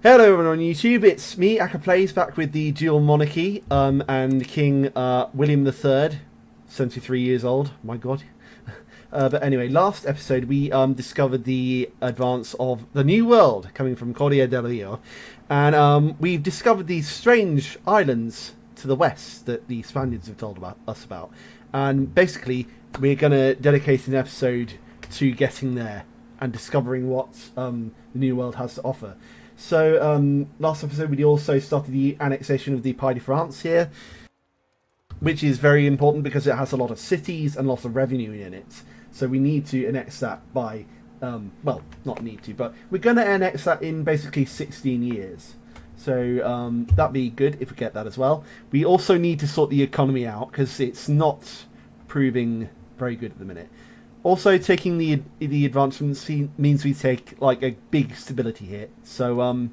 Hello everyone on YouTube, it's me, Plays, back with the Dual Monarchy, and King William III, 73 years old, my god. But anyway, last episode we discovered the advance of the New World coming from Cordia del Rio, and we've discovered these strange islands to the west that the Spaniards have told us about. And basically, we're going to dedicate an episode to getting there and discovering what the New World has to offer. So, last episode we also started the annexation of the Pays de France here, which is very important because it has a lot of cities and lots of revenue in it. So we need to annex that by, well, not need to, but we're going to annex that in basically 16 years. So that'd be good if we get that as well. We also need to sort the economy out because it's not proving very good at the minute. Also, taking the advancements means we take like a big stability hit. So,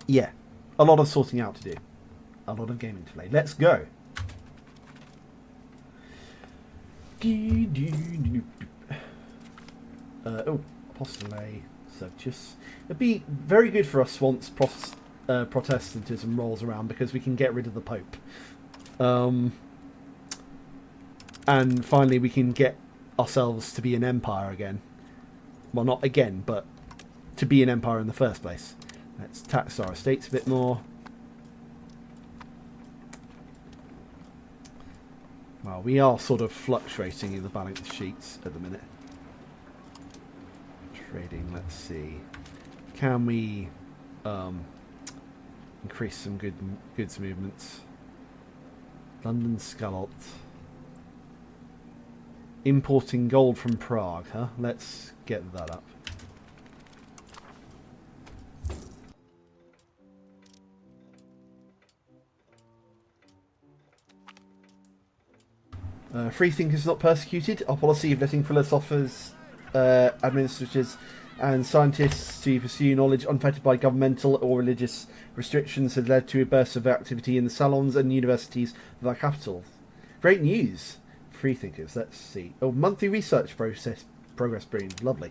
yeah, a lot of sorting out to do, a lot of gaming to play. Let's go. Oh, Apostole Sergius. It'd be very good for us once Protestantism rolls around because we can get rid of the Pope. And finally, we can get ourselves to be an empire again. Well, not again, but to be an empire in the first place. Let's tax our estates a bit more. Well, we are sort of fluctuating in the balance sheets at the minute. Trading, let's see. Can we increase some goods movements? London scallop. Importing gold from Prague, huh? Let's get that up. Free thinkers not persecuted. Our policy of letting philosophers, administrators and scientists to pursue knowledge unfettered by governmental or religious restrictions has led to a burst of activity in the salons and universities of our capital. Great news! Free thinkers, let's see. Oh, monthly research progress stream. Lovely.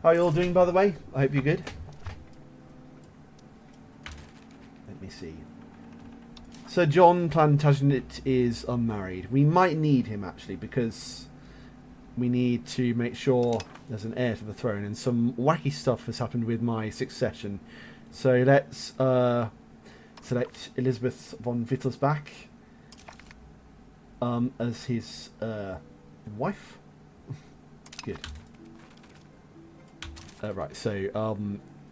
How are you all doing, by the way? I hope you're good. Let me see. Sir John Plantagenet is unmarried. We might need him, actually, because we need to make sure there's an heir to the throne, and some wacky stuff has happened with my succession. So let's select Elizabeth von Wittelsbach as his wife. Good. Right, so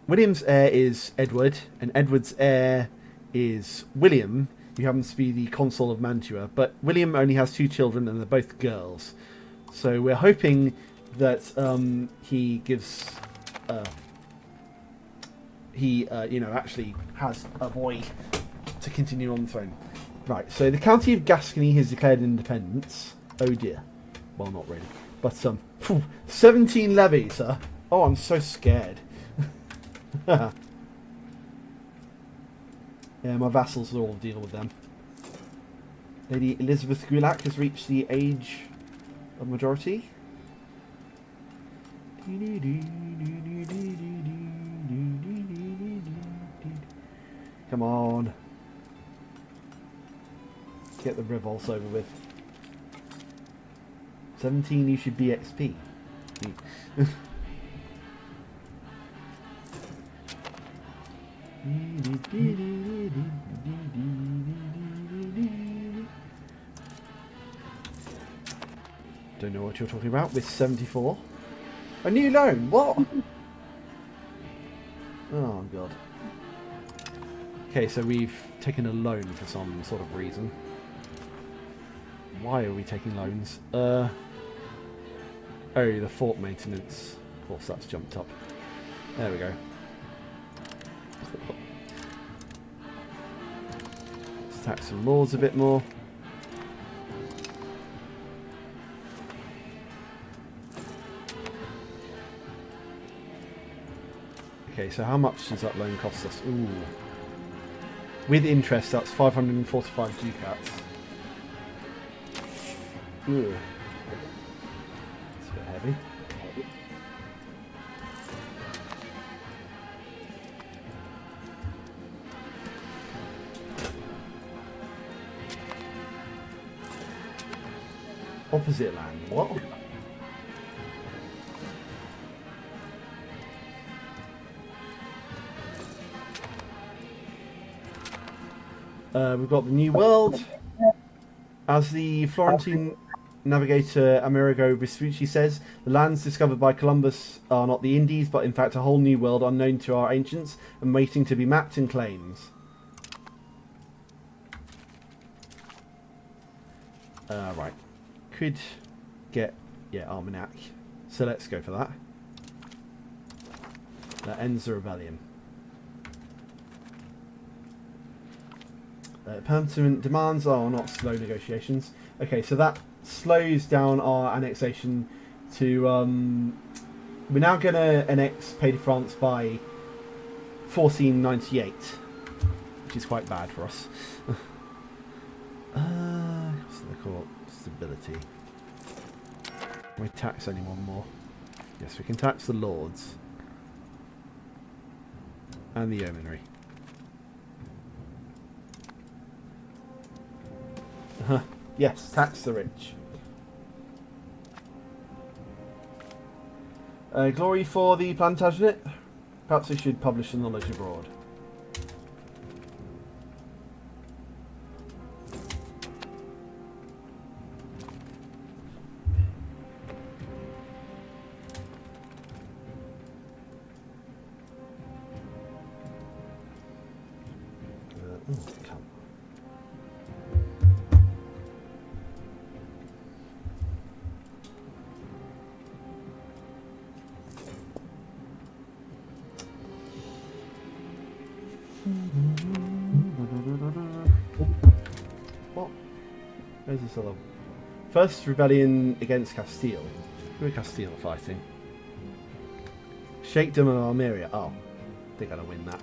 William's heir is Edward, and Edward's heir is William, who happens to be the Consul of Mantua. But William only has 2 children, and they're both girls. So we're hoping that he gives, actually has a boy to continue on the throne. Right, so the county of Gascony has declared independence. Oh dear. Well, not really. But, 17 levies, huh? Oh, I'm so scared. Yeah, my vassals will all deal with them. Lady Elizabeth Gulak has reached the age of majority. Come on. Get the revolts over with. 17, you should be XP. Don't know what you're talking about with 74. A new loan? What? Oh god. Okay, so we've taken a loan for some sort of reason. Why are we taking loans? Oh, the fort maintenance. Of course, that's jumped up. There we go. Let's tax some lords a bit more. Okay, so how much does that loan cost us? Ooh. With interest, that's 545 ducats. Ooh. It's a bit heavy. Opposite land. What? We've got the New World. As the Florentine navigator Amerigo Vespucci says, the lands discovered by Columbus are not the Indies, but in fact a whole new world unknown to our ancients and waiting to be mapped and claimed. Right. Could get, yeah, Armagnac. So let's go for that. That ends the rebellion. Permanent demands are not slow negotiations. Okay, so that slows down our annexation to... we're now going to annex Pays de France by 1498, which is quite bad for us. What's the court? Stability. Can we tax anyone more? Yes, we can tax the lords. And the yeomanry. Yes, tax the rich. Glory for the Plantagenet. Perhaps we should publish the knowledge abroad. What? Where's this other? First rebellion against Castile. Who are Castile fighting? Sheikhdom of Almeria. Oh, they're gonna win that.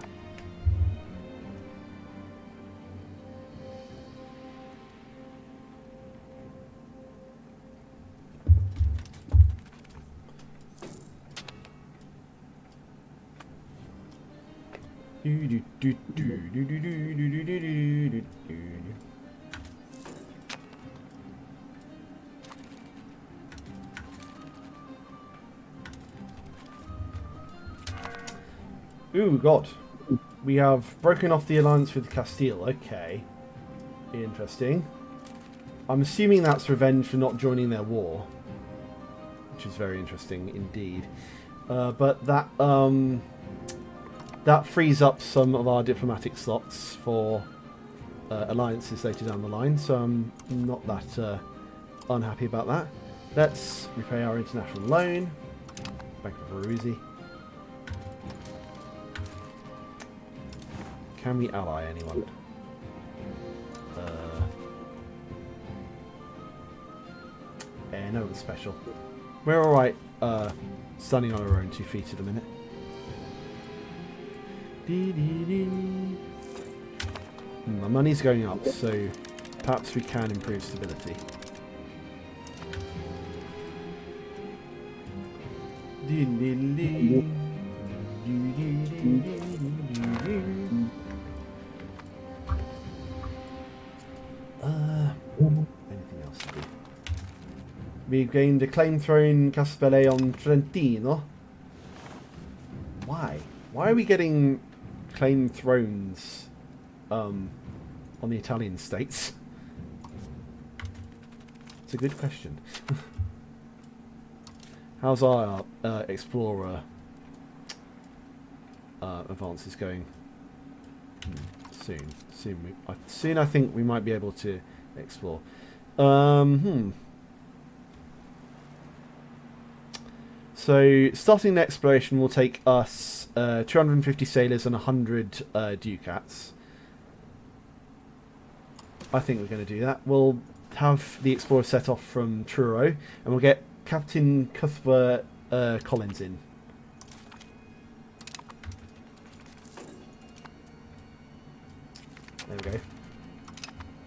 Ooh, God. We have broken off the alliance with Castile. Okay. Interesting. I'm assuming that's revenge for not joining their war. Which is very interesting indeed. But that that frees up some of our diplomatic slots for alliances later down the line. So I'm not that unhappy about that. Let's repay our international loan. Bank of Aruzi. Can we ally anyone? No one's special. We're alright standing on our own 2 feet at the minute. My money's going up, so perhaps we can improve stability. Anything else to do? We've gained a claim throne Caspelle on Trentino. Why? Why are we getting claim thrones on the Italian states? It's a good question. How's our explorer advances going? Soon I think we might be able to explore. So starting the exploration will take us 250 sailors and 100 ducats. I think we're going to do that. We'll have the explorer set off from Truro, and we'll get Captain Cuthbert Collins in. There we go.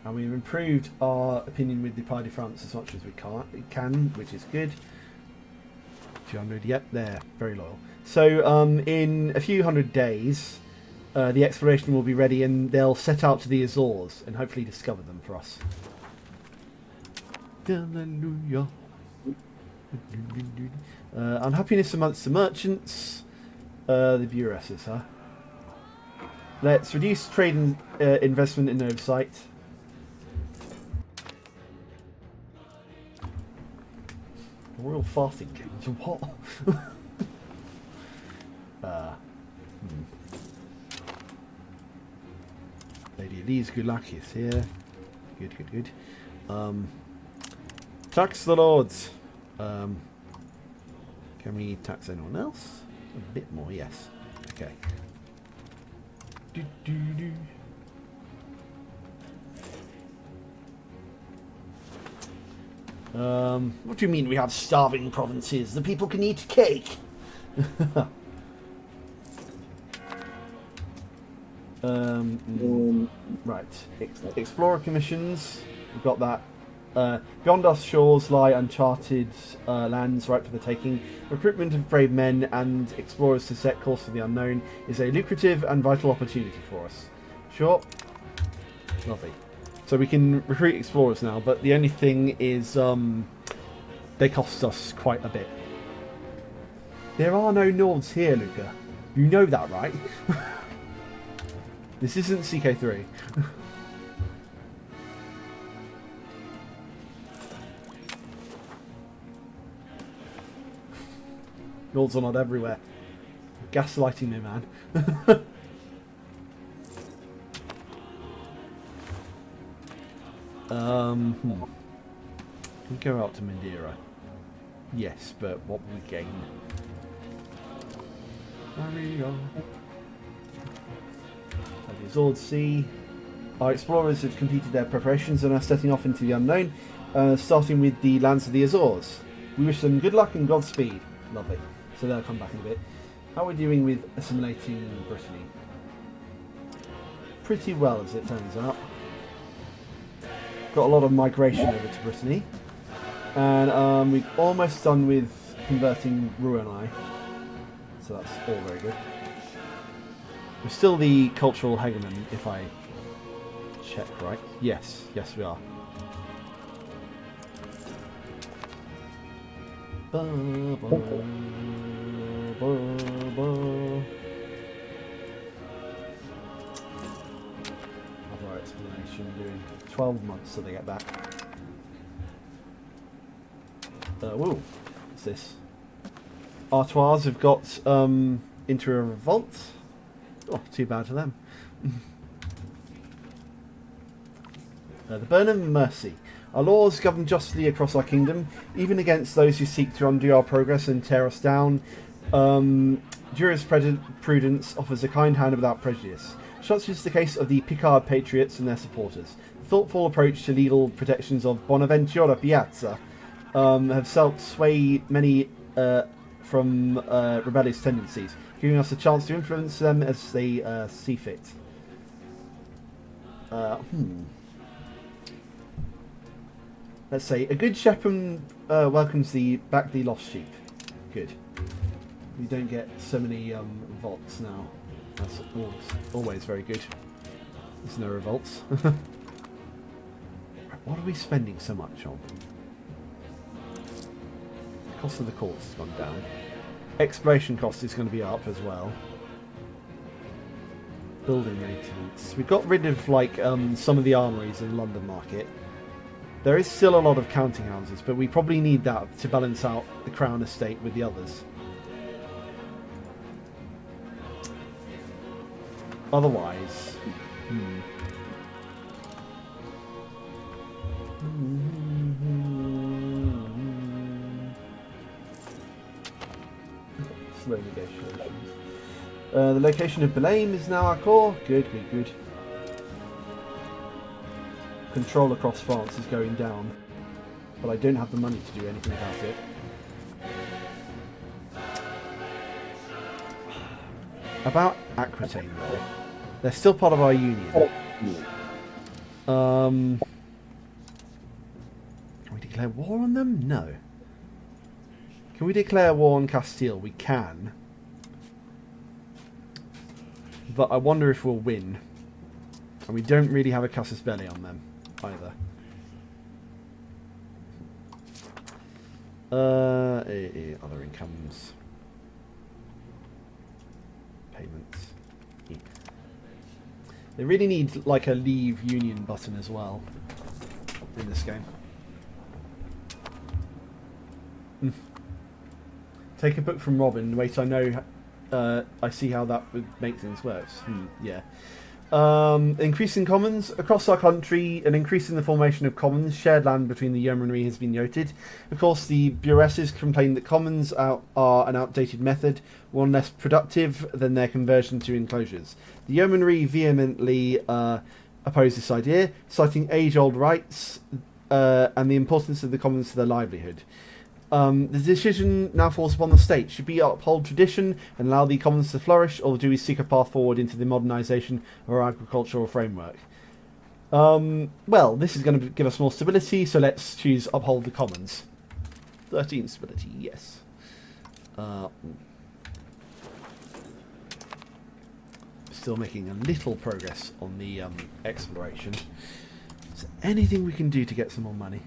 And we've improved our opinion with the Pays de France as much as we can, which is good. 200, yep, there, very loyal. So in a few hundred days, the exploration will be ready, and they'll set out to the Azores and hopefully discover them for us. Hallelujah. Unhappiness amongst the merchants. The bureaucracies, huh? Let's reduce trade and investment and oversight. Royal fasting games. What? Lady Elise Gulak is here. Good, good, good. Tax the lords. Can we tax anyone else? A bit more, yes. Okay. Do, do, do. What do you mean we have starving provinces? The people can eat cake. Right. Explorer commissions. We've got that. Beyond us shores lie uncharted lands ripe for the taking. Recruitment of brave men and explorers to set course for the unknown is a lucrative and vital opportunity for us. Sure. Lovely. So we can recruit explorers now, but the only thing is they cost us quite a bit. There are no Nords here, Luca. You know that, right? This isn't CK3. Nords are not everywhere. Gaslighting me, man. We go out to Madeira. Yes, but what will we gain? Maria. The Azores Sea. Our explorers have completed their preparations and are setting off into the unknown, starting with the lands of the Azores. We wish them good luck and Godspeed. Lovely. So they'll come back in a bit. How are we doing with assimilating Brittany? Pretty well, as it turns out. Got a lot of migration over to Brittany. And we've almost done with converting Ruanai. So that's all very good. We're still the cultural hegemon, if I check right. Yes, yes we are. Ba, ba, ba, ba. Other explanation doing 12 months till they get back. Whoa, what's this? Artois have got into a revolt. Oh, too bad for them. The Burnham Mercy. Our laws govern justly across our kingdom, even against those who seek to undo our progress and tear us down. Jurisprudence offers a kind hand without prejudice. Such is the case of the Picard Patriots and their supporters. The thoughtful approach to legal protections of Bonaventura Piazza have helped sway many from rebellious tendencies, giving us a chance to influence them as they see fit. Let's say a good shepherd welcomes back the lost sheep. Good. We don't get so many revolts now. That's always very good. There's no revolts. What are we spending so much on? The cost of the courts has gone down. Exploration cost is going to be up as well. Building maintenance. We got rid of like some of the armories in the London market. There is still a lot of counting houses, but we probably need that to balance out the Crown estate with the others. Otherwise... Slow negotiations. The location of Belém is now our core. Good, good, good. Control across France is going down, but I don't have the money to do anything about it. About Aquitaine, though. They're still part of our union. Can we declare war on them? No. Can we declare war on Castile? We can. But I wonder if we'll win. And we don't really have a casus belli on them either. Other incomes. Payments. Yeah. They really need like a leave union button as well in this game. Take a book from Robin. Wait, I know. I see how that would make things worse. Yeah. Increasing commons across our country. An increase in the formation of commons. Shared land between the yeomanry has been noted. Of course, the buresses complain that commons are an outdated method, one less productive than their conversion to enclosures. The yeomanry vehemently oppose this idea, citing age-old rights and the importance of the commons to their livelihood. The decision now falls upon the state. Should we uphold tradition and allow the commons to flourish, or do we seek a path forward into the modernisation of our agricultural framework? Well, this is going to give us more stability, so let's choose uphold the commons. 13 stability, yes. Still making a little progress on the exploration. Is there anything we can do to get some more money?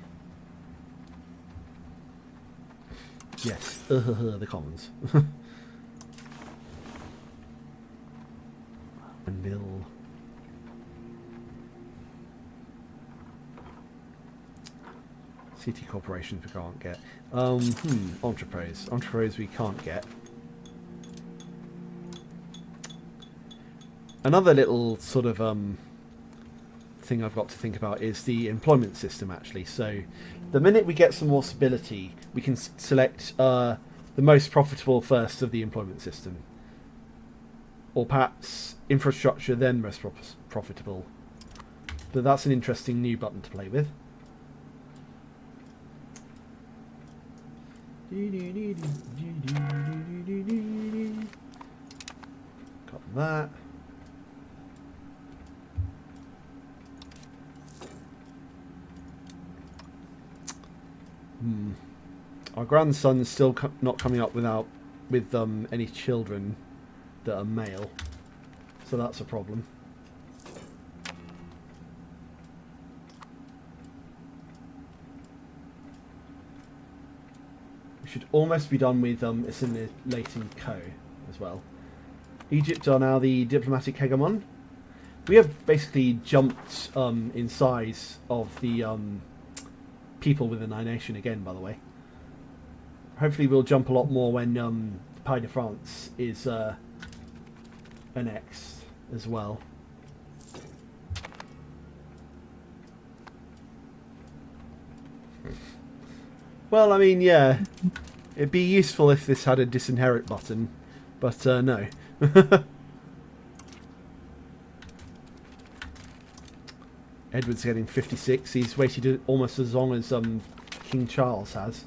Yes, the commons. And mill. City corporations we can't get. Entrepreneurs. Entrepreneurs we can't get. Another little sort of thing I've got to think about is the employment system, actually. So the minute we get some more stability, we can select the most profitable first of the employment system. Or perhaps infrastructure, then most profitable. But that's an interesting new button to play with. Got that. Our grandson's still not coming up with any children that are male, so that's a problem. We should almost be done with assimilating Co as well. Egypt are now the diplomatic hegemon. We have basically jumped in size of the people within our nation again, by the way. Hopefully we'll jump a lot more when the Pays de France is annexed as well. Well, I mean, yeah, it'd be useful if this had a disinherit button, but no. Edward's getting 56. He's waited almost as long as King Charles has.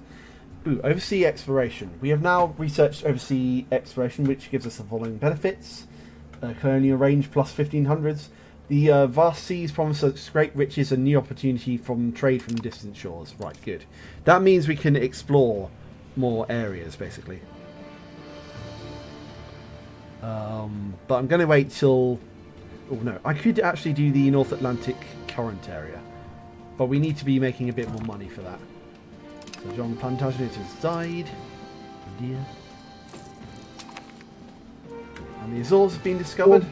Ooh, overseas exploration. We have now researched overseas exploration, which gives us the following benefits. Colonial range plus 1500s. The vast seas promise us great riches and new opportunity from trade from distant shores. Right, good. That means we can explore more areas, basically. But I'm going to wait till... Oh, no. I could actually do the North Atlantic current area. But we need to be making a bit more money for that. So John Plantagenet has died. Dear. And the Azores have been discovered.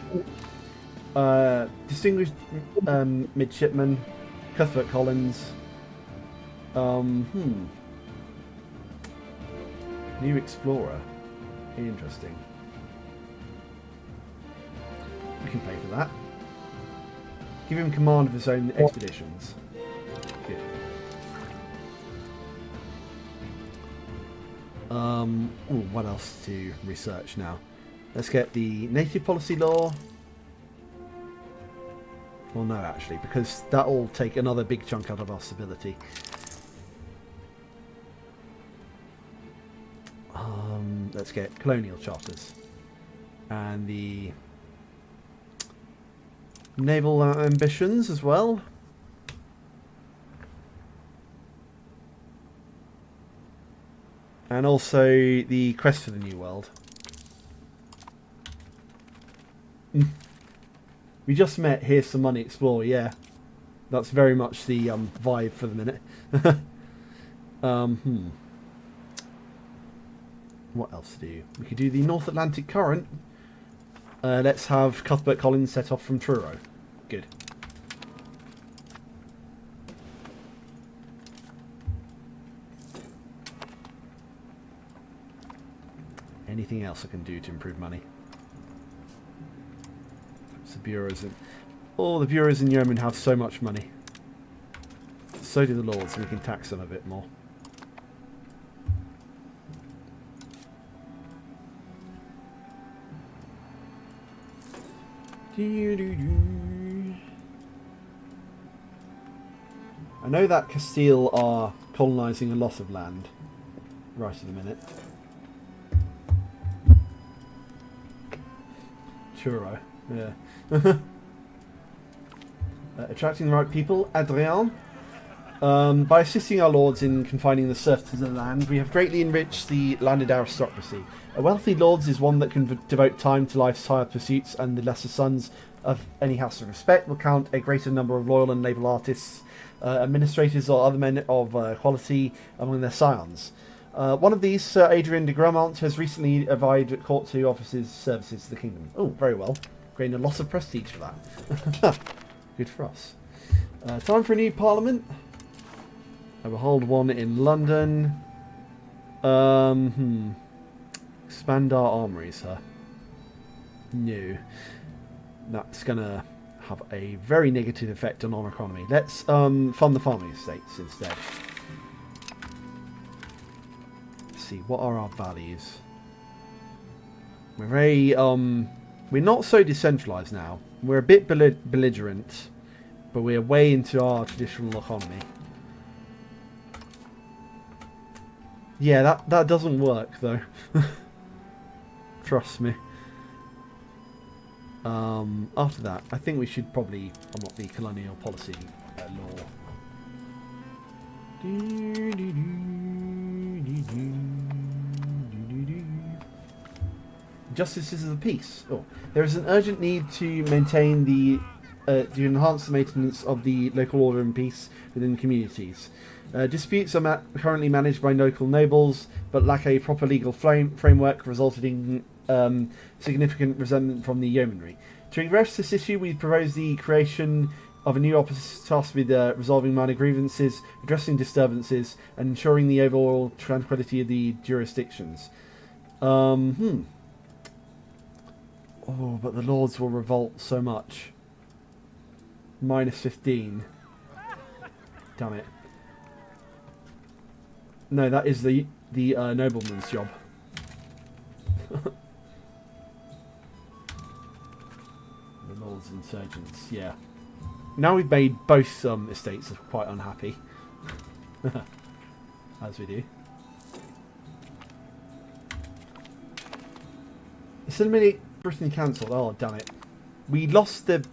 Distinguished midshipman Cuthbert Collins. New explorer. Interesting. We can pay for that. Give him command of his own expeditions. Good. Ooh, what else to research now? Let's get the native policy law. Well, no, actually, because that'll take another big chunk out of our stability. Let's get colonial charters. And the naval ambitions as well. And also the quest for the New World. We just met, here's some money, explore, yeah. That's very much the vibe for the minute. What else to do? We could do the North Atlantic Current. Let's have Cuthbert Collins set off from Truro. Good. Anything else I can do to improve money? The bureaus and all the bureaus in Yeoman have so much money. So do the lords, and we can tax them a bit more. I know that Castile are colonising a lot of land right at the minute. Churro, yeah. Attracting the right people, Adrien. By assisting our lords in confining the serfs to the land, we have greatly enriched the landed aristocracy. A wealthy lords is one that can devote time to life's higher pursuits, and the lesser sons of any house of respect will count a greater number of loyal and able artists, administrators or other men of quality among their scions. One of these, Sir Adrian de Gramont, has recently avowed at court to offer his services to the kingdom. Oh, very well. Gained a lot of prestige for that. Good for us. Time for a new parliament. I will hold one in London. Expand our armories, huh? No. That's going to have a very negative effect on our economy. Let's fund the farming estates instead. Let's see, what are our values? We're very, we're not so decentralised now. We're a bit belligerent, but we're way into our traditional economy. Yeah, that doesn't work, though. Trust me. After that, I think we should probably unlock the colonial policy law. Justices of the peace. Oh, there is an urgent need to maintain to enhance the maintenance of the local order and peace within communities. Disputes are currently managed by local nobles, but lack a proper legal framework, resulting in significant resentment from the yeomanry. To address this issue, we propose the creation of a new office tasked with resolving minor grievances, addressing disturbances, and ensuring the overall tranquility of the jurisdictions. Oh, but the lords will revolt so much. Minus 15. Damn it. No, that is the nobleman's job. The lords insurgents, yeah. Now we've made both estates quite unhappy. As we do. Assimilate Britain cancelled. Oh, damn it. We lost the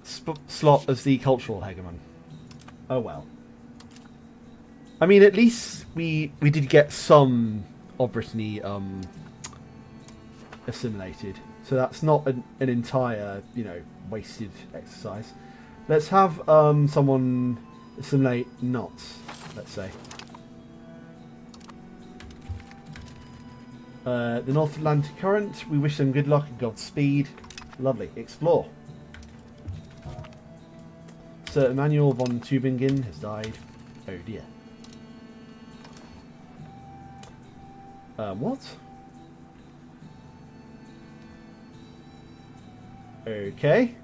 slot as the cultural hegemon. Oh well. I mean, at least we did get some of Brittany assimilated. So that's not an entire, wasted exercise. Let's have someone assimilate knots, let's say. The North Atlantic Current, we wish them good luck and Godspeed. Lovely. Explore. Sir Emmanuel von Tübingen has died. Oh dear. What? Okay.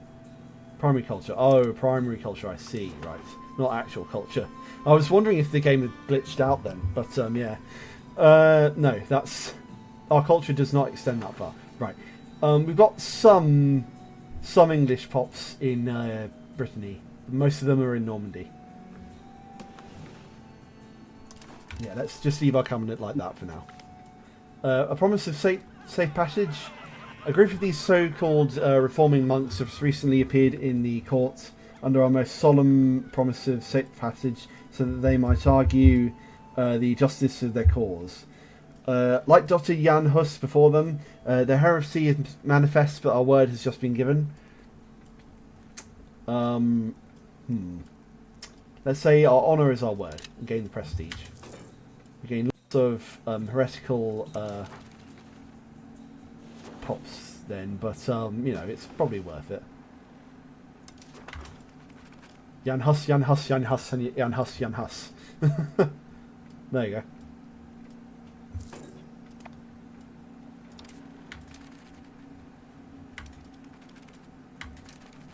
Primary culture. Oh, primary culture, I see. Right. Not actual culture. I was wondering if the game had glitched out then, but yeah. No, that's... Our culture does not extend that far. Right. We've got some English pops in Brittany. Most of them are in Normandy. Yeah, let's just leave our cabinet like that for now. A promise of safe passage. A group of these so-called reforming monks have recently appeared in the court under our most solemn promise of safe passage so that they might argue the justice of their cause. Like Dr. Jan Hus before them, their heresy is manifest, but our word has just been given. Let's say our honour is our word and gain the prestige. We gain lots of heretical pops then, but you know, it's probably worth it. Jan Hus, Jan Hus, Jan Hus, and Jan Hus, Jan Hus. There you go.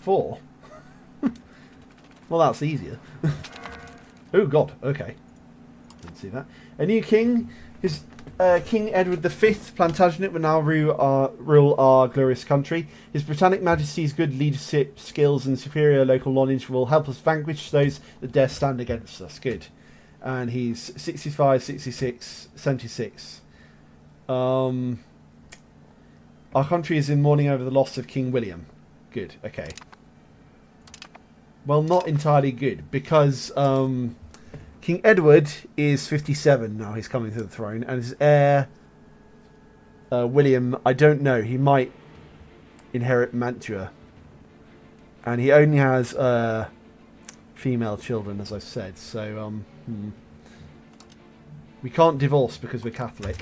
Four? Well, that's easier. Oh god, okay. Didn't see that. A new king. His King Edward V Plantagenet will now rule our glorious country. His Britannic Majesty's good leadership skills and superior local knowledge will help us vanquish those that dare stand against us. Good. And he's 65, 66, 76. Our country is in mourning over the loss of King William. Good, okay. Well, not entirely good, because King Edward is 57 now. He's coming to the throne, and his heir William, I don't know. He might inherit Mantua, and he only has female children, as I said. So we can't divorce because we're Catholic.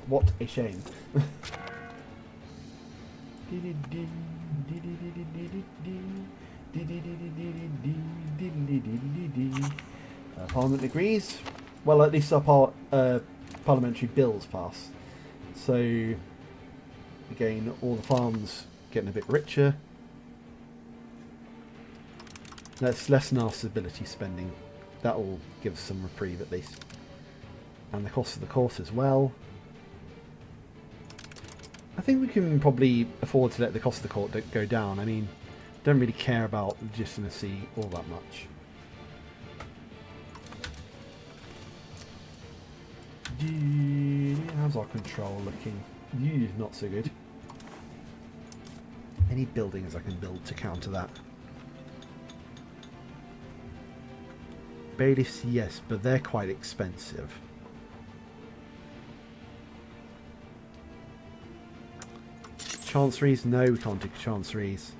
What a shame. Parliament agrees. Well, at least our parliamentary bills pass. So, again, all the farms getting a bit richer. Let's lessen our stability spending. That'll give us some reprieve at least. And the cost of the course as well. I think we can probably afford to let the cost of the court go down. I mean, don't really care about legitimacy all that much. How's our control looking? Not so good. Any buildings I can build to counter that? Bailiffs, yes, but they're quite expensive. Chanceries? No, we can't do chanceries.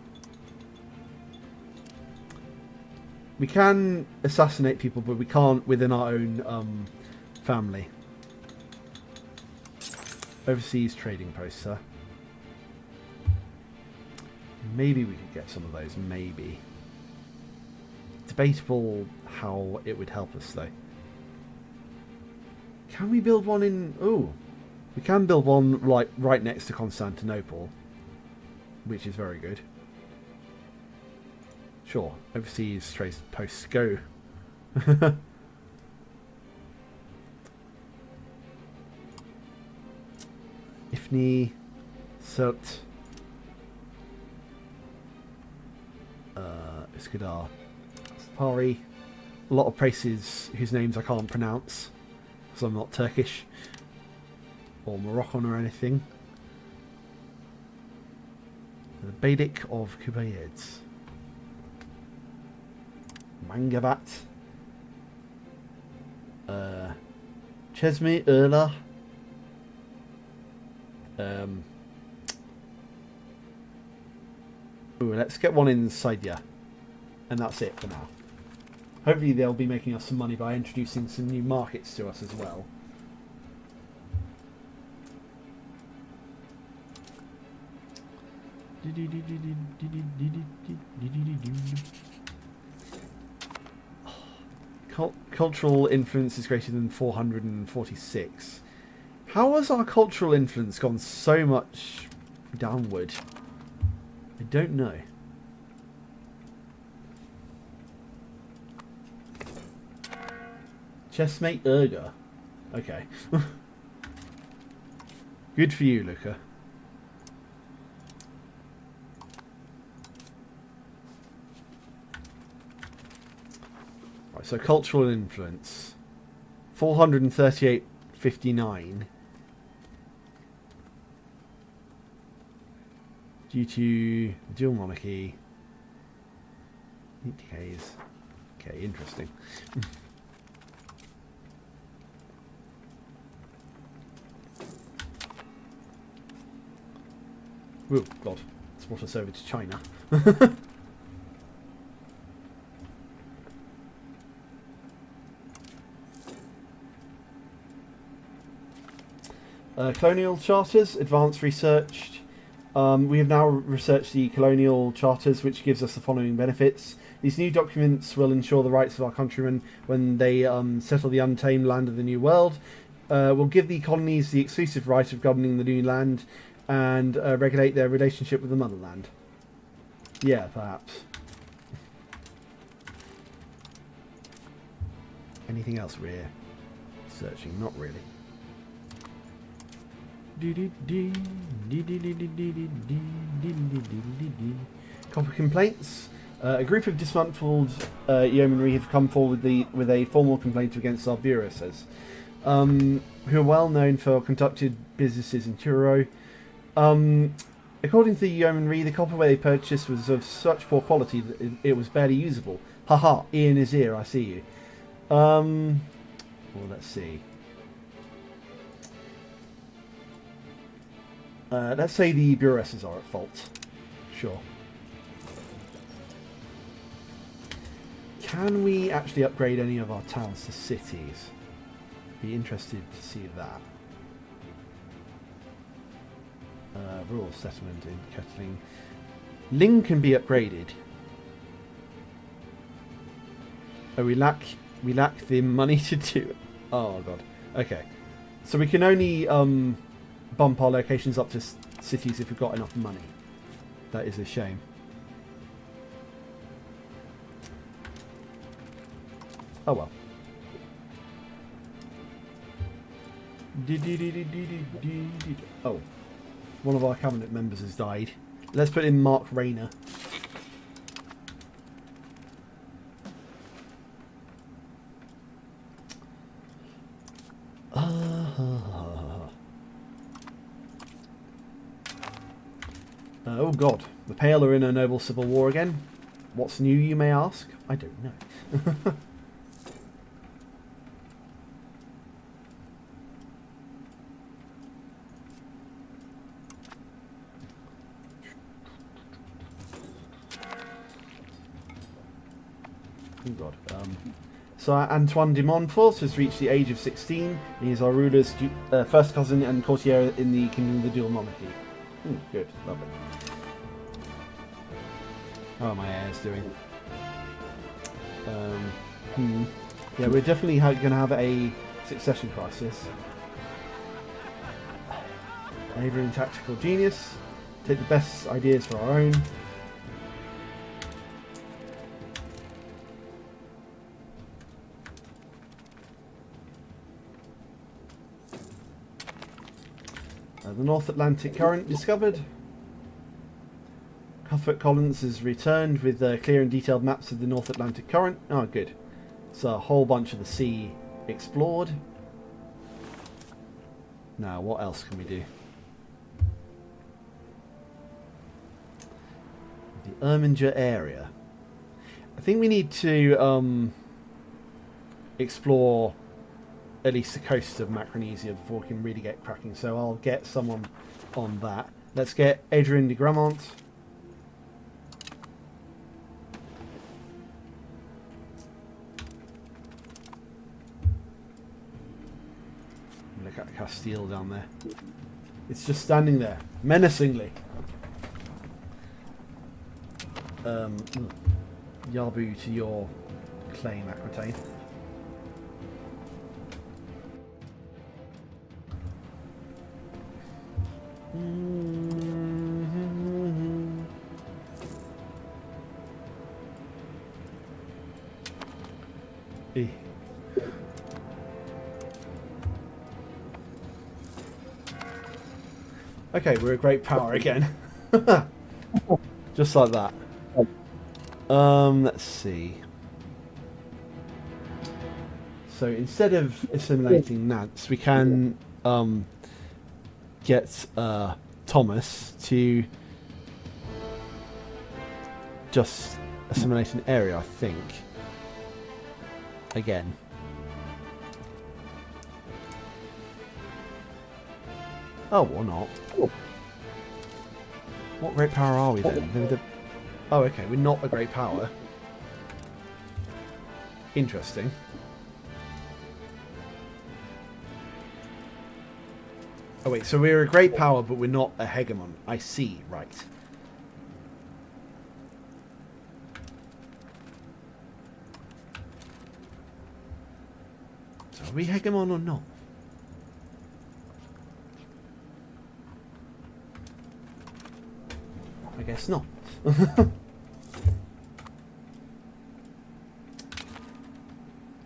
We can assassinate people, but we can't within our own family. Overseas trading posts, sir. Maybe we could get some of those, maybe. Debatable how it would help us, though. Can we build one in... Ooh. We can build one right next to Constantinople, which is very good. Sure, overseas trade posts go. Ifni, Surt, Üsküdar, Pari. A lot of places whose names I can't pronounce, because I'm not Turkish or Moroccan or anything. The Beylik of Kubayeds. Mangavat. Chesme Erla. Ooh, let's get one in Sidya. And that's it for now. Hopefully they'll be making us some money by introducing some new markets to us as well. Cultural influence is greater than 446. How has our cultural influence gone so much downward? I don't know. Chessmate Urga. Okay. Good for you, Luca. Right, so cultural influence. 438.59. Due to dual monarchy. It decays. Okay, interesting. Oh, God. Let's brought us over to China. Colonial charters, advanced research. We have now researched the colonial charters, which gives us the following benefits. These new documents will ensure the rights of our countrymen when they settle the untamed land of the New World. Will give the colonies the exclusive right of governing the new land and regulate their relationship with the motherland. Yeah, perhaps. Anything else we're searching? Not really. Copper complaints. A group of dismantled yeomanry have come forward with a formal complaint against our bureau, says. Who are well known for conducted businesses in Truro. According to the yeomanry, the copperware they purchased was of such poor quality that it was barely usable. Haha, Ian is here, I see you. Well, let's see. Let's say the bureaucrats are at fault. Sure. Can we actually upgrade any of our towns to cities? Be interested to see that. Rural settlement in Kettling. Ling can be upgraded. Oh, we lack the money to do it. Oh god. Okay. So we can only bump our locations up to cities if we've got enough money. That is a shame. Oh well. Oh. One of our cabinet members has died. Let's put in Mark Rayner. Oh god, the Pale are in a noble civil war again. What's new, you may ask? I don't know. Oh god. So Antoine de Montfort has reached the age of 16. He is our ruler's first cousin and courtier in the Kingdom of the Dual Monarchy. Good, lovely. How are my heirs doing? Yeah, we're definitely going to have a succession crisis. Neighbouring tactical genius. Take the best ideas for our own. The North Atlantic Current discovered. Cuthbert Collins has returned with clear and detailed maps of the North Atlantic Current. Oh, good. So a whole bunch of the sea explored. Now, what else can we do? The Erminger area. I think we need to explore at least the coast of Micronesia before we can really get cracking. So I'll get someone on that. Let's get Adrian de Gramont. Look at Castile down there. It's just standing there, menacingly. Yabu to your claim, Aquitaine. Okay, we're a great power again. Just like that. Let's see. So instead of assimilating Nance, we can get Thomas to just assimilate an area, I think. Again. Oh, or not. What great power are we then? Oh, okay, we're not a great power. Interesting. Oh wait, so we're a great power, but we're not a hegemon. I see, right. So are we hegemon or not? I guess not.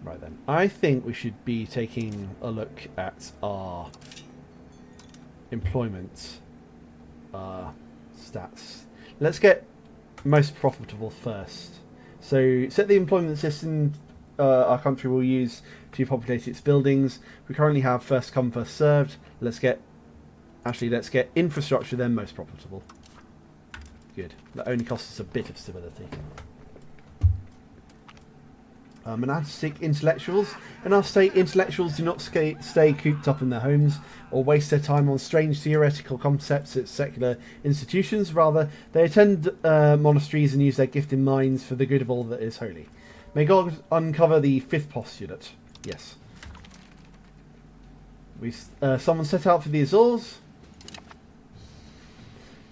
Right then. I think we should be taking a look at our employment stats. Let's get most profitable first. So set the employment system our country will use to populate its buildings. We currently have first come, first served. Let's get infrastructure, then most profitable. Good. That only costs us a bit of stability. Monastic intellectuals. In our state, intellectuals do not stay cooped up in their homes or waste their time on strange theoretical concepts at secular institutions. Rather, they attend monasteries and use their gifted minds for the good of all that is holy. May God uncover the fifth postulate. Yes. Someone set out for the Azores.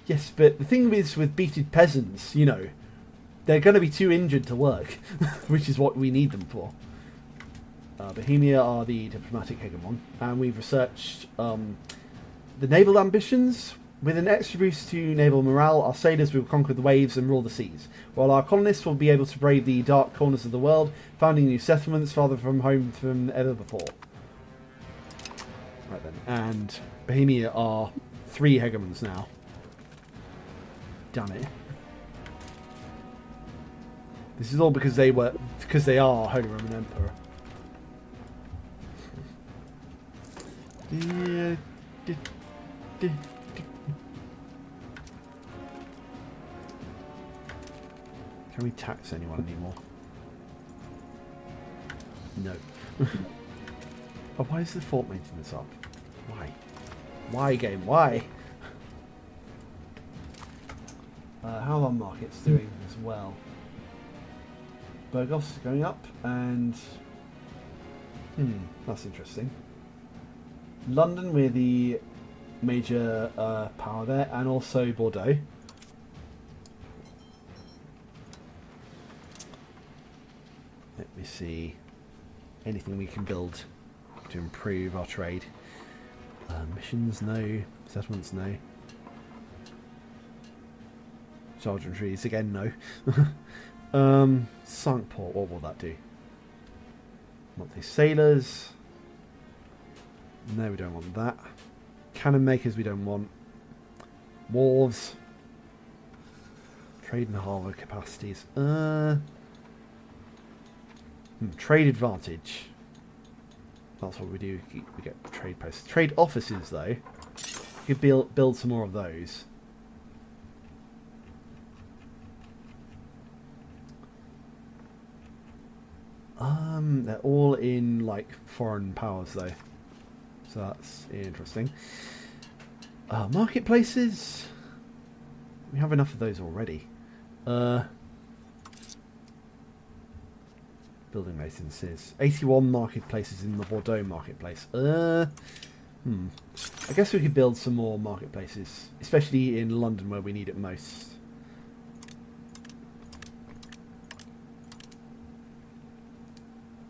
Yes, but the thing is with beated peasants, you know, they're going to be too injured to work, which is what we need them for. Bohemia are the diplomatic hegemon, and we've researched the naval ambitions. With an extra boost to naval morale, our sailors will conquer the waves and rule the seas, while our colonists will be able to brave the dark corners of the world, founding new settlements farther from home than ever before. Right then, and Bohemia are 3 hegemons now. Damn it. This is all because they are Holy Roman Emperor. Can we tax anyone anymore? No. Oh, why is the fort maintenance up? Why? Why, game? Why? How are our markets doing as well? Burgos is going up, and that's interesting. London, we're the major power there, and also Bordeaux. Let me see anything we can build to improve our trade. Missions, no. Settlements, no. Sergeant trees, again, no. Sunk port, what will that do? Monthly sailors. No, we don't want that. Cannon makers, we don't want. Wharves. Trade and harbour capacities. Trade advantage. That's what we do. We get trade posts. Trade offices, though. We could build some more of those. They're all in like foreign powers though, so that's interesting. Marketplaces, we have enough of those already. Building licenses, 81 marketplaces in the Bordeaux marketplace. I guess we could build some more marketplaces, especially in London where we need it most.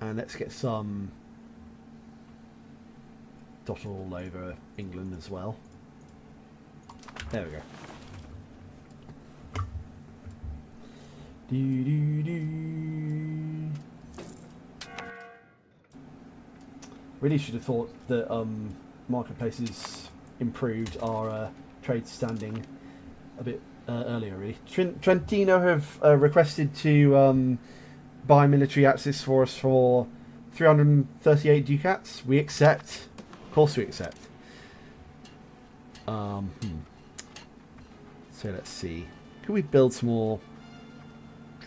And let's get some dot all over England as well. There we go. Really should have thought that marketplaces improved our trade standing a bit earlier, really. Trentino have requested to buy military access for us for 338 ducats. We accept. Of course we accept. So let's see. Can we build some more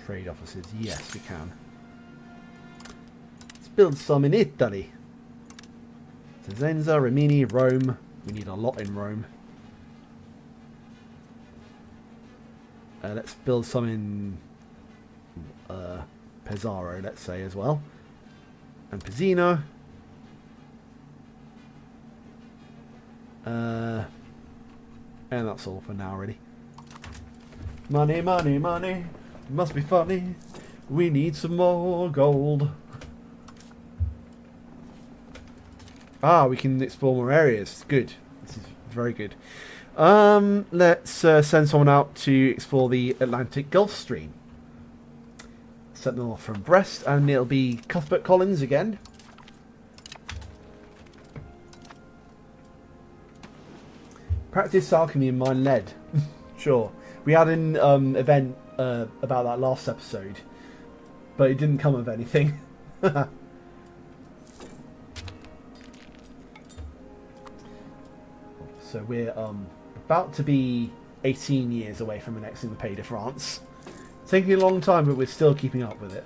trade offices? Yes, we can. Let's build some in Italy. Cosenza, Rimini, Rome. We need a lot in Rome. Let's build some in Pesaro, let's say, as well. And Pizzino. And that's all for now, really. Money, money, money. Must be funny. We need some more gold. Ah, we can explore more areas. Good. This is very good. Let's send someone out to explore the Atlantic Gulf Stream. Set them off from Brest, and it'll be Cuthbert Collins again. Practice alchemy and mine lead. Sure. We had an event about that last episode, but it didn't come of anything. So we're about to be 18 years away from annexing the Pays de France. Taking a long time, but we're still keeping up with it.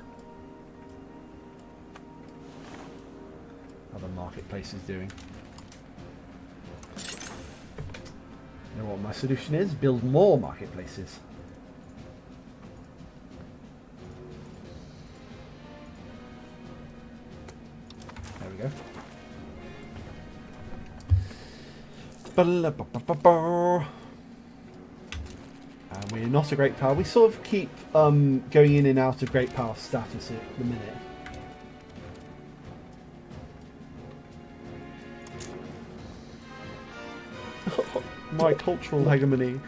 How the marketplace is doing. You know what my solution is? Build more marketplaces. There we go. And we're not a great power. We sort of keep going in and out of great power status at the minute. My cultural hegemony.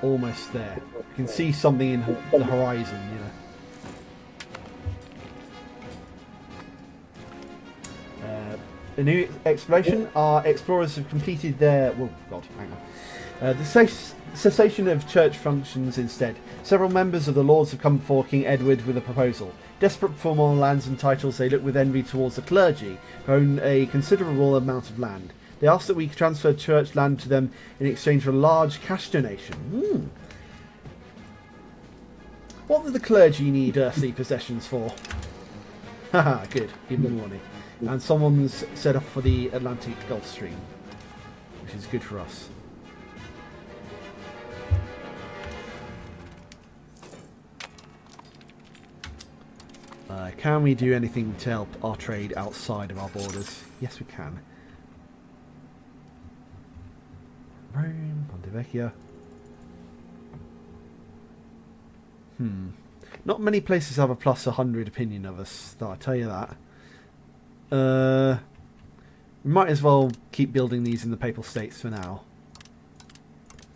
Almost there. You can see something in the horizon, you know. A new exploration. Our explorers have completed their... Oh, God, hang on. The cessation of church functions instead. Several members of the Lords have come before King Edward with a proposal. Desperate for more lands and titles, they look with envy towards the clergy, who own a considerable amount of land. They ask that we transfer church land to them in exchange for a large cash donation. What do the clergy need earthly possessions for? Haha, good. Give them money. And someone's set off for the Atlantic Gulf Stream, which is good for us. Can we do anything to help our trade outside of our borders? Yes, we can. Rome, Ponte Vecchia. Not many places have a plus 100 opinion of us, though, I tell you that. We might as well keep building these in the Papal States for now.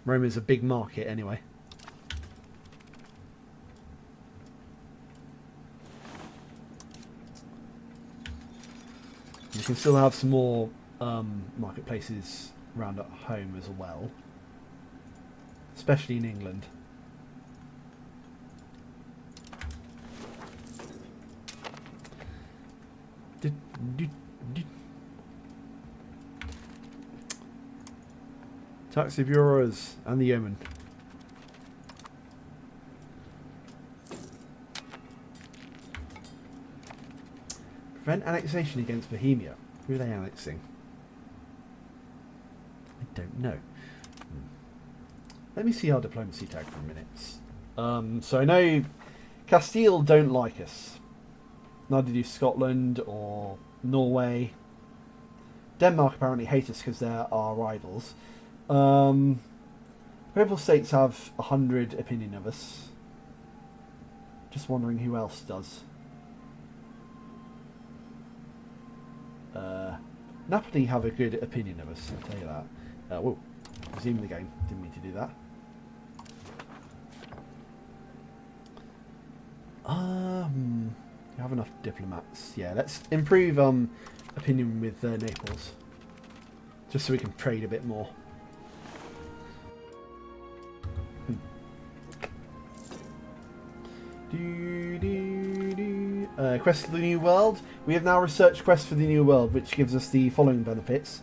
Rome is a big market anyway. We can still have some more marketplaces around at home as well, especially in England. Taxi bureaus and the yeoman. Prevent annexation against Bohemia. Who are they annexing? I don't know. Let me see our diplomacy tag for a minute. So I know Castile don't like us. Neither do Scotland or Norway. Denmark apparently hate us because they're our rivals. Papal States have 100 opinion of us. Just wondering who else does. Napoli have a good opinion of us, I'll tell you that. Whoa, resume the game. Didn't mean to do that. You have enough diplomats. Yeah, let's improve opinion with Naples, just so we can trade a bit more. Quest for the New World. We have now researched Quest for the New World, which gives us the following benefits.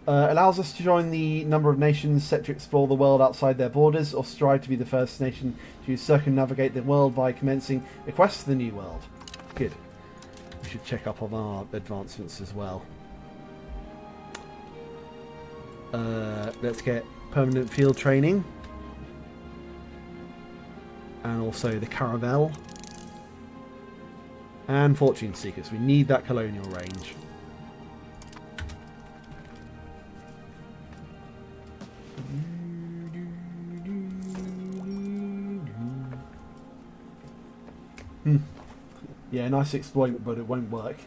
Allows us to join the number of nations set to explore the world outside their borders, or strive to be the first nation to circumnavigate the world by commencing a quest for the New World. Good. We should check up on our advancements as well. Let's get permanent field training. And also the Caravel. And Fortune Seekers. We need that colonial range. Yeah, nice exploit, but it won't work.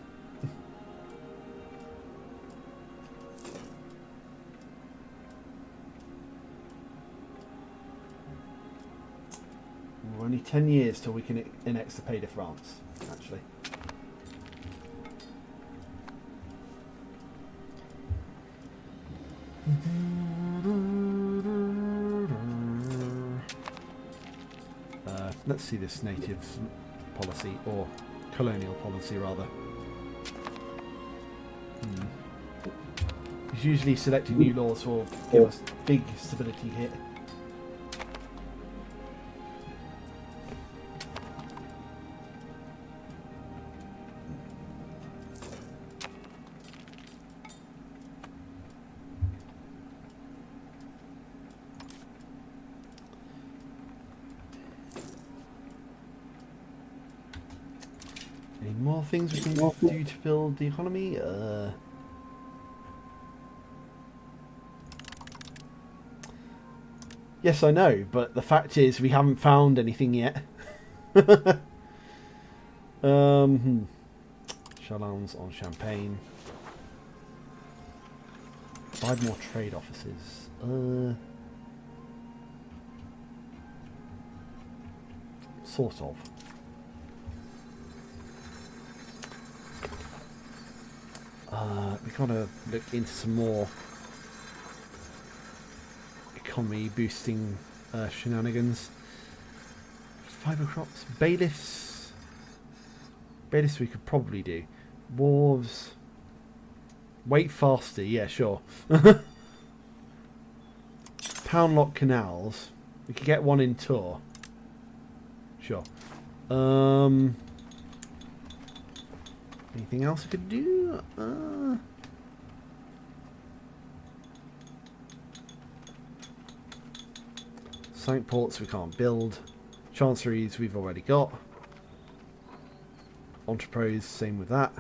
We're only 10 years till we can annex the Pays de France, actually. Let's see this natives policy, or colonial policy rather. Because usually selecting new laws will give us a big stability hit. Any more things we can do to build the economy? Yes, I know, but the fact is we haven't found anything yet. Chalons on Champagne. 5 more trade offices. Sort of. We gotta look into some more economy boosting shenanigans. Fibre crops, bailiffs. Bailiffs we could probably do. Wharves. Wait faster, yeah, sure. Poundlock canals. We could get one in Tours. Sure. Anything else I could do? Cinque ports we can't build. Chanceries we've already got. Entrepôts, same with that.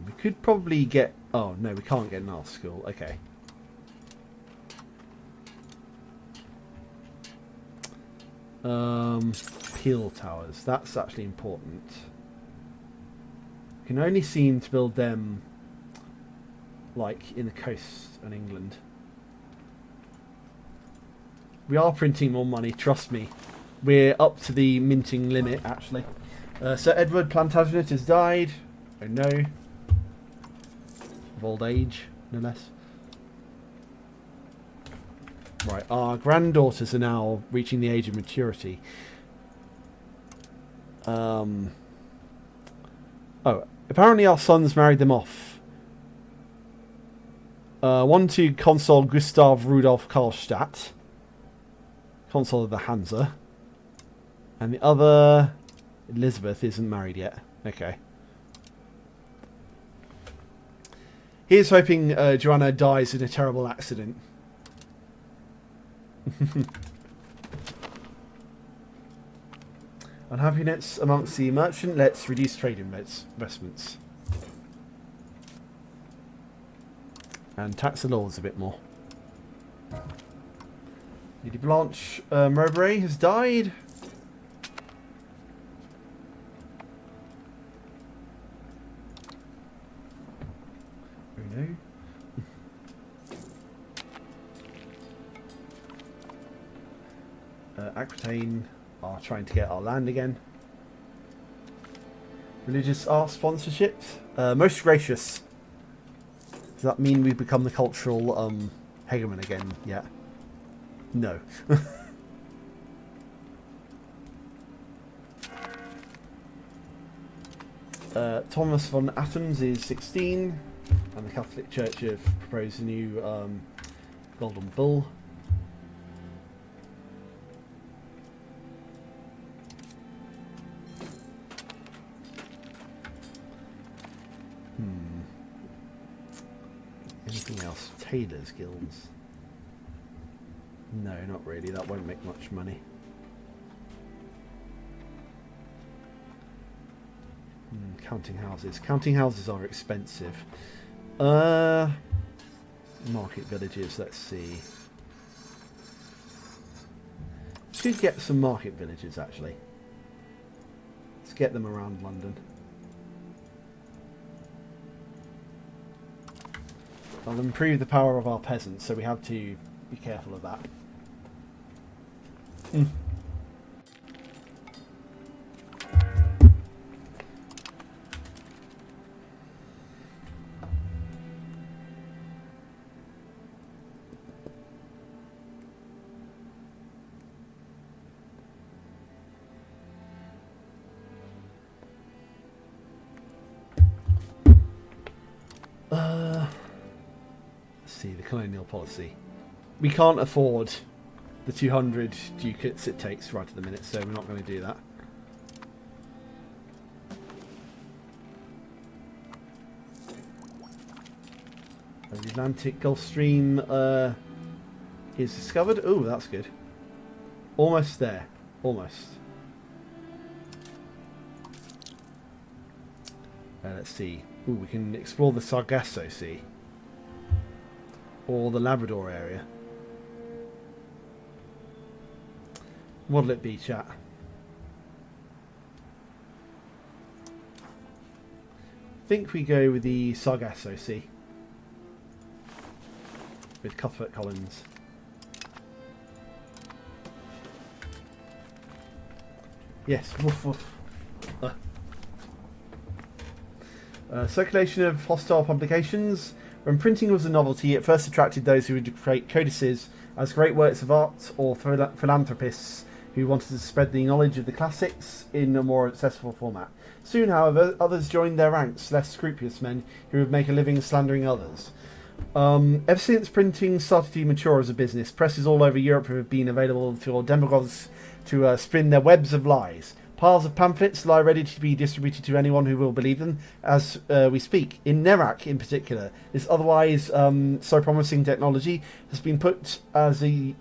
We could probably get... Oh, no, we can't get an art school. Okay. Peel towers. That's actually important. We can only seem to build them like in the coast in England. We are printing more money, trust me. We're up to the minting limit, actually. Sir Edward Plantagenet has died. Oh no. Of old age, no less. Right, our granddaughters are now reaching the age of maturity. Oh, apparently our sons married them off. One to Consul Gustav Rudolf Karlstadt, Consul of the Hansa, and the other, Elizabeth, isn't married yet. Okay. Here's hoping Joanna dies in a terrible accident. Unhappiness amongst the merchant. Let's reduce trade investments. And tax the laws a bit more. Lady Blanche Mowbray has died. Oh no. Aquitaine are trying to get our land again. Religious art sponsorships. Most gracious. Does that mean we become the cultural hegemon again yet? No. Thomas von Atoms is 16, and the Catholic Church have proposed a new Golden Bull. Tailors guilds. No, not really. That won't make much money. Counting houses. Counting houses are expensive. Market villages, let's see. Should get some market villages, actually. Let's get them around London. I'll improve the power of our peasants, so we have to be careful of that. See the colonial policy. We can't afford the 200 ducats it takes right at the minute, so we're not going to do that. The Atlantic Gulf Stream is discovered. Oh, that's good. Almost there. Almost. Let's see. Ooh, we can explore the Sargasso Sea. Or the Labrador area. What'll it be, chat? I think we go with the Sargasso Sea. With Cuthbert Collins. Yes, woof woof. Circulation of hostile publications. When printing was a novelty, it first attracted those who would create codices as great works of art, or philanthropists who wanted to spread the knowledge of the classics in a more accessible format. Soon, however, others joined their ranks, less scrupulous men who would make a living slandering others. Ever since printing started to mature as a business, presses all over Europe have been available for demagogues to spin their webs of lies. Piles of pamphlets lie ready to be distributed to anyone who will believe them as we speak. In Nerak, in particular, this otherwise so promising technology has been put as to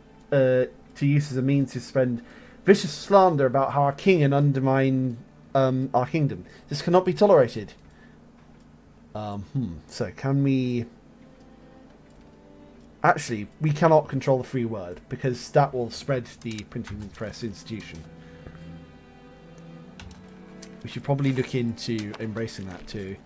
use as a means to spread vicious slander about how our king and undermine our kingdom. This cannot be tolerated. So can we... Actually, we cannot control the free word, because that will spread the printing press institution. We should probably look into embracing that too.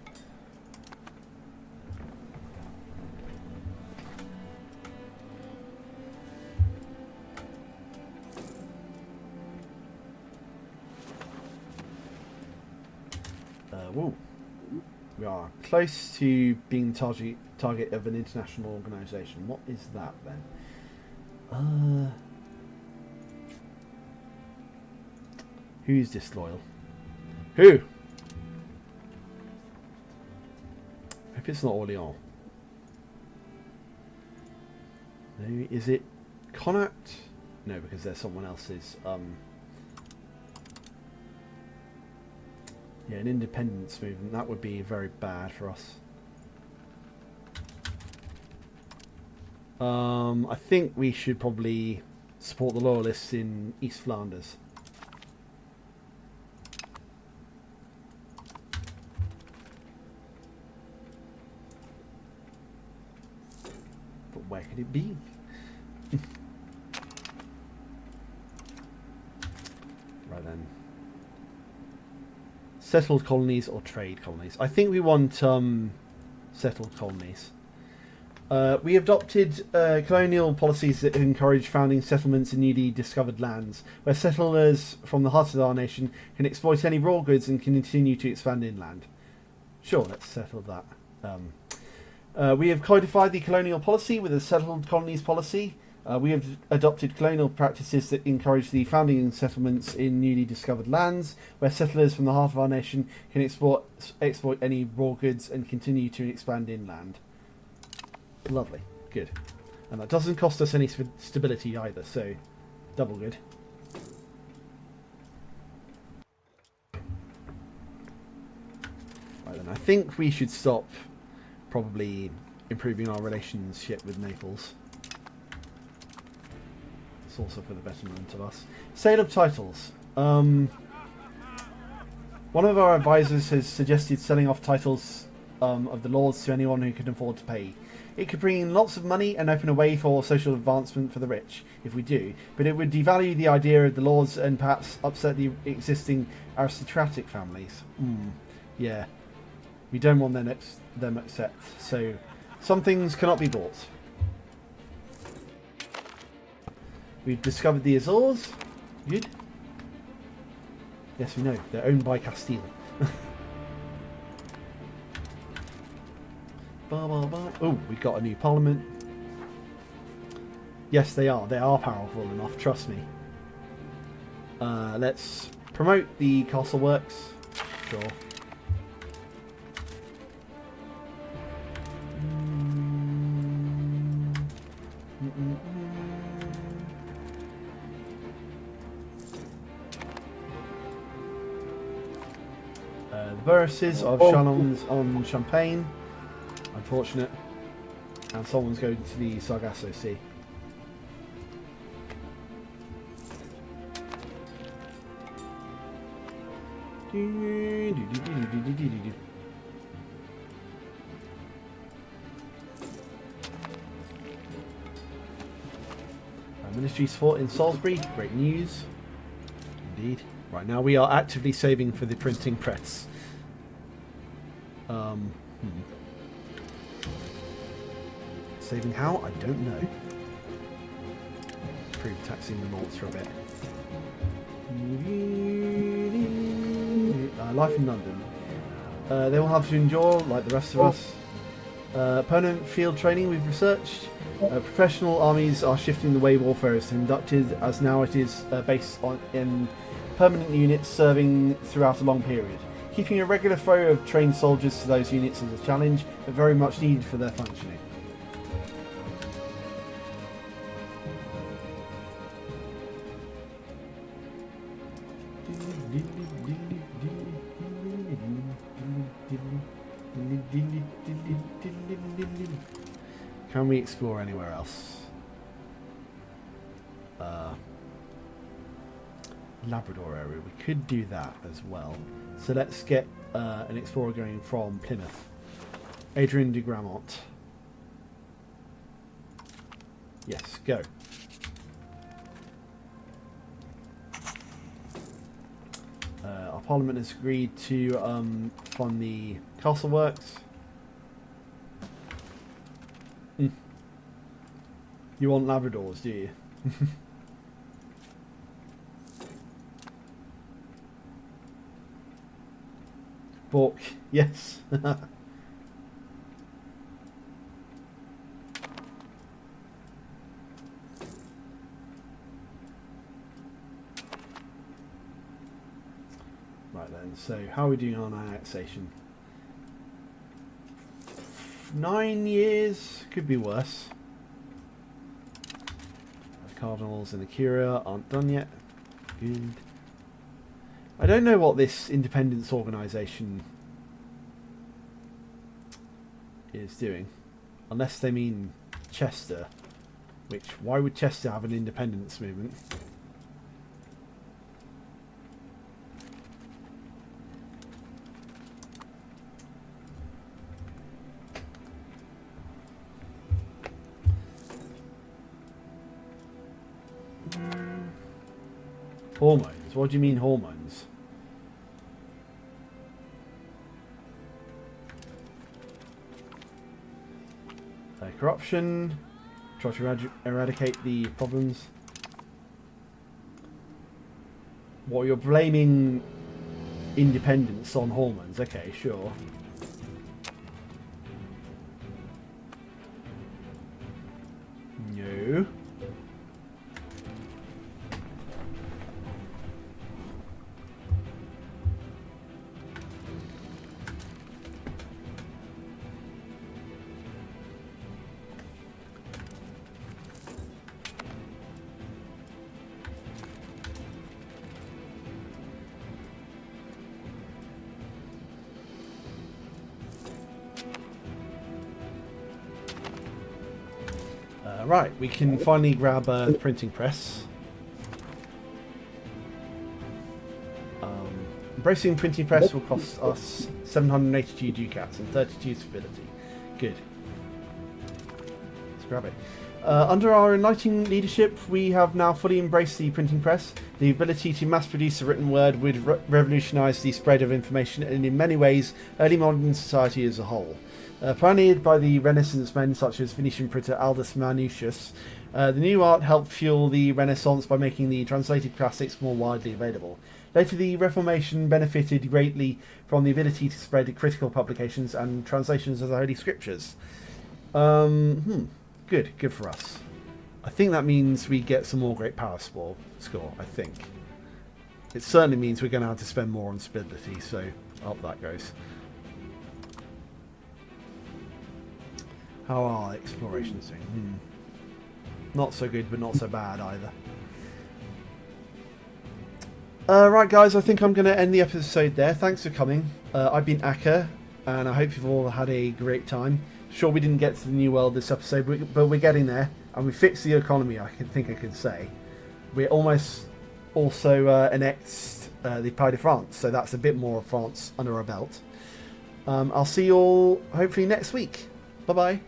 Whoa. We are close to being the target of an international organisation. What is that then? Who's disloyal? Who? Hope it's not Orléans. No, is it Connacht? No, because there's someone else's. Yeah, an independence movement. That would be very bad for us. I think we should probably support the loyalists in East Flanders. But where could it be? Right then. Settled colonies or trade colonies? I think we want settled colonies. We adopted colonial policies that encourage founding settlements in newly discovered lands, where settlers from the heart of our nation can exploit any raw goods and continue to expand inland. Sure, let's settle that. We have codified the colonial policy with a settled colonies policy. We have adopted colonial practices that encourage the founding settlements in newly discovered lands, where settlers from the heart of our nation can exploit any raw goods and continue to expand inland. Lovely. Good. And that doesn't cost us any stability either, so double good. Right then, I think we should stop probably improving our relationship with Naples. It's also for the betterment of us. Sale of titles. One of our advisors has suggested selling off titles of the lords to anyone who can afford to pay. It could bring in lots of money and open a way for social advancement for the rich, if we do, but it would devalue the idea of the lords and perhaps upset the existing aristocratic families. Yeah. We don't want them upset, so some things cannot be bought. We've discovered the Azores. Good. Yes, we know. They're owned by Castile. Oh, we got a new parliament. Yes, they are. They are powerful enough, trust me. Let's promote the castle works. Sure. The burgesses of Chalons on Champagne. Unfortunate. And someone's going to the Sargasso Sea. Ministry support in Salisbury. Great news. Indeed. Right, now we are actively saving for the printing press. Saving how? I don't know. Improve taxing the malts for a bit. Life in London. They will have to endure, like the rest of us. Permanent field training we've researched. Professional armies are shifting the way warfare is conducted, as now it is based in permanent units serving throughout a long period. Keeping a regular flow of trained soldiers to those units is a challenge, but very much needed for their functioning. Can we explore anywhere else? Labrador area. We could do that as well. So let's get an explorer going from Plymouth. Adrian de Gramont. Yes, go. Our Parliament has agreed to fund the castle works. You want Labradors, do you? Bork, yes. Right then, so how are we doing on annexation? 9 years, could be worse. The Cardinals and the Curia aren't done yet. Good. I don't know what this independence organisation is doing, unless they mean Chester. Which, why would Chester have an independence movement? Hormones? What do you mean hormones? Corruption. Try to eradicate the problems. What, you're blaming independence on hormones? Okay, sure. No. Right, we can finally grab the printing press. Embracing printing press will cost us 782 ducats and 32 stability. Good. Let's grab it. Under our enlightening leadership, we have now fully embraced the printing press. The ability to mass produce a written word would revolutionise the spread of information and in many ways early modern society as a whole. Pioneered by the Renaissance men such as Venetian printer Aldus Manutius, the new art helped fuel the Renaissance by making the translated classics more widely available. Later, the Reformation benefited greatly from the ability to spread critical publications and translations of the Holy Scriptures. Good for us. I think that means we get some more great power score, I think. It certainly means we're going to have to spend more on stability, so up that goes. How are explorations doing? Not so good, but not so bad either. Right guys, I think I'm going to end the episode there. Thanks for coming. I've been Akka, and I hope you've all had a great time. Sure, we didn't get to the new world this episode, but we're getting there, and we fixed the economy, I can say. We're almost also annexed the Pays de France, so that's a bit more of France under our belt. I'll see you all hopefully next week. Bye-bye.